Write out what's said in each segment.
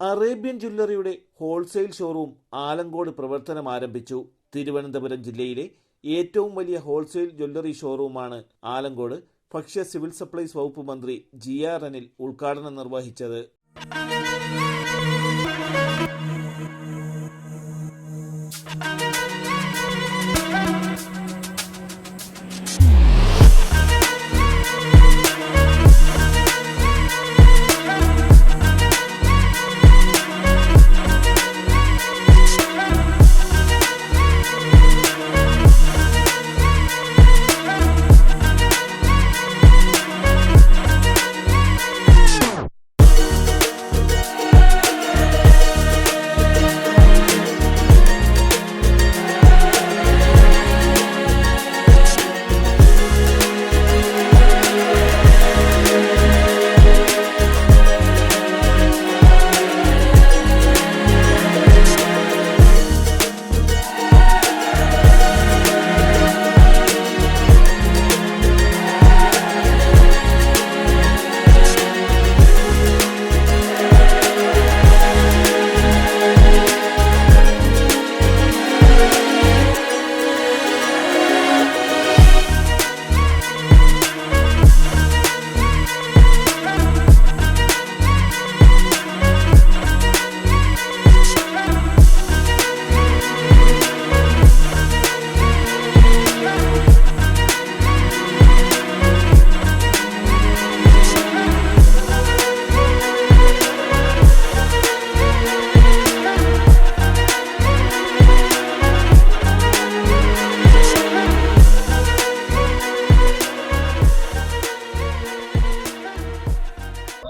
Arabian ജ്വല്ലറിയുടെ wholesale showroom Alankode പ്രവർത്തനം ആരംഭിച്ചു. തിരുവനന്തപുരം ജില്ലയിലെ ഏറ്റവും വലിയ ഹോൾസെയിൽ ജ്വല്ലറി ഷോറൂമാണ് ആലങ്കോട് ഭക്ഷ്യ സിവിൽ സപ്ലൈസ് വകുപ്പ് മന്ത്രി GR അനിൽ ഉദ്ഘാടനം നിർവഹിച്ചത്.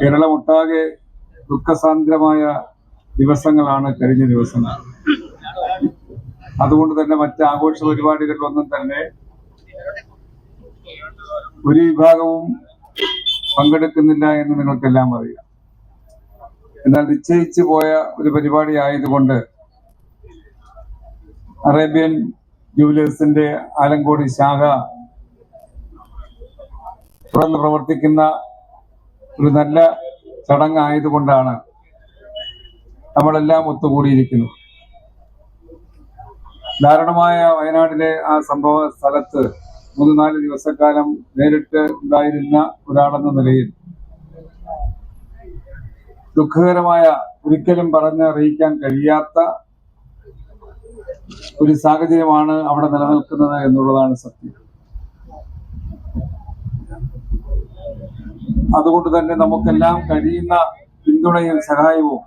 കേരളമൊട്ടാകെ ദുഃഖസാന്ദ്രമായ ദിവസങ്ങളാണ് കഴിഞ്ഞ ദിവസങ്ങൾ. അതുകൊണ്ട് തന്നെ മറ്റ് ആഘോഷ പരിപാടികളിലൊന്നും തന്നെ ഒരു വിഭാഗവും പങ്കെടുക്കുന്നില്ല എന്ന് നിങ്ങൾക്കെല്ലാം അറിയാം. എന്നാൽ നിശ്ചയിച്ചു പോയ ഒരു പരിപാടി ആയതുകൊണ്ട് അറേബ്യൻ ജുവലേഴ്സിന്റെ ആലങ്കോട് ശാഖ തുറന്ന് പ്രവർത്തിക്കുന്ന ഒരു നല്ല ചടങ്ങായതുകൊണ്ടാണ് നമ്മളെല്ലാം ഒത്തുകൂടിയിരിക്കുന്നത്. ദാരുണമായ വയനാട്ടിലെ ആ സംഭവ സ്ഥലത്ത് 3-4 ദിവസക്കാലം നേരിട്ട് ഉണ്ടായിരുന്ന ഒരാളെന്ന നിലയിൽ ദുഃഖകരമായ, ഒരിക്കലും പറഞ്ഞറിയിക്കാൻ കഴിയാത്ത ഒരു സാഹചര്യമാണ് അവിടെ നിലനിൽക്കുന്നത് എന്നുള്ളതാണ് സത്യം. അതുകൊണ്ട് തന്നെ നമുക്കെല്ലാം കഴിയുന്ന പിന്തുണയും സഹായവും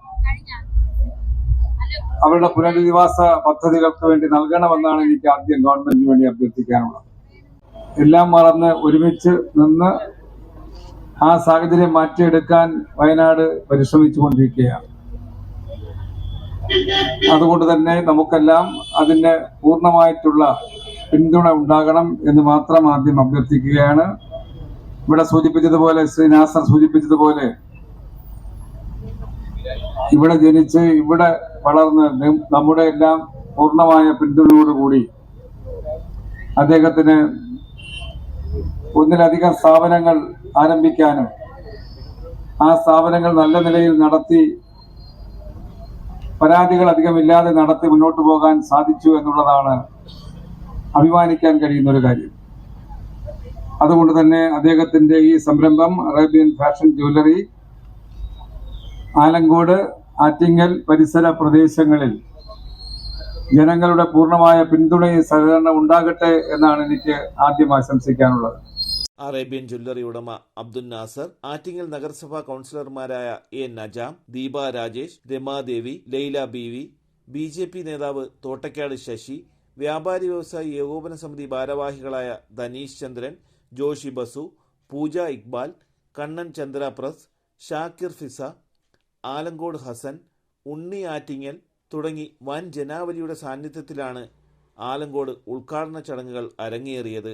അവരുടെ പുനരധിവാസ പദ്ധതികൾക്ക് വേണ്ടി നൽകണമെന്നാണ് എനിക്ക് ആദ്യം ഗവൺമെന്റിന് വേണ്ടി അഭ്യർത്ഥിക്കാനുള്ളത്. എല്ലാം മറന്ന് ഒരുമിച്ച് നിന്ന് ആ സാഹചര്യം മാറ്റിയെടുക്കാൻ വയനാട് പരിശ്രമിച്ചുകൊണ്ടിരിക്കുകയാണ്. അതുകൊണ്ട് തന്നെ നമുക്കെല്ലാം അതിന് പൂർണ്ണമായിട്ടുള്ള പിന്തുണ ഉണ്ടാകണം എന്ന് മാത്രം ആദ്യം അഭ്യർത്ഥിക്കുകയാണ്. ഇവിടെ സൂചിപ്പിച്ചതുപോലെ, ശ്രീ നാസർ സൂചിപ്പിച്ചതുപോലെ, ഇവിടെ ജനിച്ച് ഇവിടെ വളർന്ന് നമ്മുടെ എല്ലാം പൂർണ്ണമായ പിന്തുണയോടുകൂടി അദ്ദേഹത്തിന് ഒന്നിലധികം സ്ഥാപനങ്ങൾ ആരംഭിക്കാനും ആ സ്ഥാപനങ്ങൾ നല്ല നിലയിൽ നടത്തി പരാതികൾ അധികമില്ലാതെ നടത്തി മുന്നോട്ട് പോകാൻ സാധിച്ചു എന്നുള്ളതാണ് അഭിമാനിക്കാൻ കഴിയുന്ന ഒരു കാര്യം. അതുകൊണ്ട് തന്നെ അദ്ദേഹത്തിന്റെ ഈ സംരംഭം Arabian Fashion Jewellery Alamcode, Attingal പരിസര പ്രദേശങ്ങളിൽ ജനങ്ങളുടെ പൂർണ്ണമായ പിന്തുണയും സഹകരണം ഉണ്ടാകട്ടെ എന്നാണ് എനിക്ക് ആദ്യം ആശംസിക്കാനുള്ളത്. അറേബ്യൻ ജ്വല്ലറി ഉടമ അബ്ദുൽ നാസർ, ആറ്റിങ്ങൽ നഗരസഭാ കൗൺസിലർമാരായ എ നജാം, ദീപ രാജേഷ്, രമാദേവി, ലൈല ബീവി, BJP നേതാവ് തോട്ടക്കാട് ശശി, വ്യാപാരി വ്യവസായി ഏകോപന സമിതി ഭാരവാഹികളായ ധനീഷ് ചന്ദ്രൻ, ജോഷി ബസു, പൂജ ഇക്ബാൽ, കണ്ണൻ ചന്ദ്രപ്രസ്, ഷാക്കിർ ഫിസ, ആലങ്കോട് ഹസൻ, ഉണ്ണി ആറ്റിങ്ങൽ തുടങ്ങി വൻ ജനാവലിയുടെ സാന്നിധ്യത്തിലാണ് ആലങ്കോട് ഉദ്ഘാടന ചടങ്ങുകൾ അരങ്ങേറിയത്.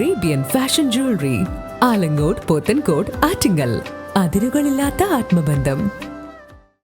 Arabian Fashion jewellery, Alangode, Pothencode, Attingal. അതിരുകളില്ലാത്ത ആത്മബന്ധം.